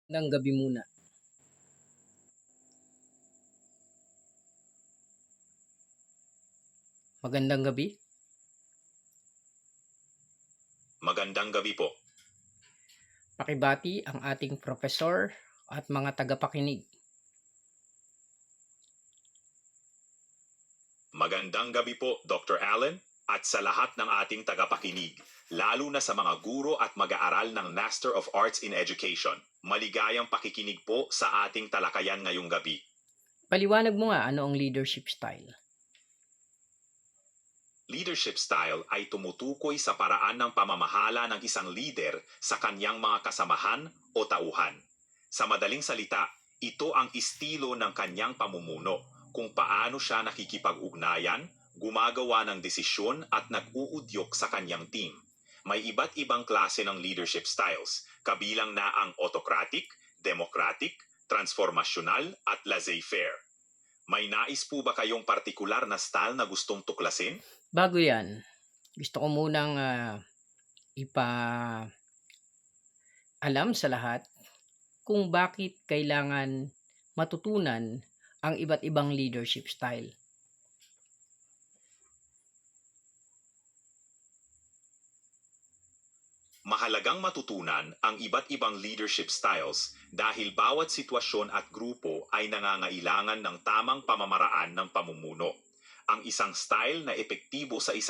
Ng gabi muna. Magandang gabi. Magandang gabi po. Pakibati ang ating profesor at mga tagapakinig. Magandang gabi po, Dr. Allen, at sa lahat ng ating tagapakinig, lalo na sa mga guro at mag-aaral ng Master of Arts in Education. Maligayang pakikinig po sa ating talakayan ngayong gabi. Paliwanag mo nga ano ang leadership style. Leadership style ay tumutukoy sa paraan ng pamamahala ng isang leader sa kanyang mga kasamahan o tauhan. Sa madaling salita, ito ang estilo ng kanyang pamumuno, kung paano siya nakikipag-ugnayan, gumagawa ng desisyon at nag-uudyok sa kanyang team. May iba't ibang klase ng leadership styles, kabilang na ang autocratic, democratic, transformasyonal at laissez-faire. May nais po ba kayong partikular na style na gustong tuklasin? Bago yan, gusto ko munang alam sa lahat kung bakit kailangan matutunan ang iba't ibang leadership style. Mahalagang matutunan ang iba't ibang leadership styles dahil bawat sitwasyon at grupo ay nangangailangan ng tamang pamamaraan ng pamumuno. Ang isang style na epektibo sa isang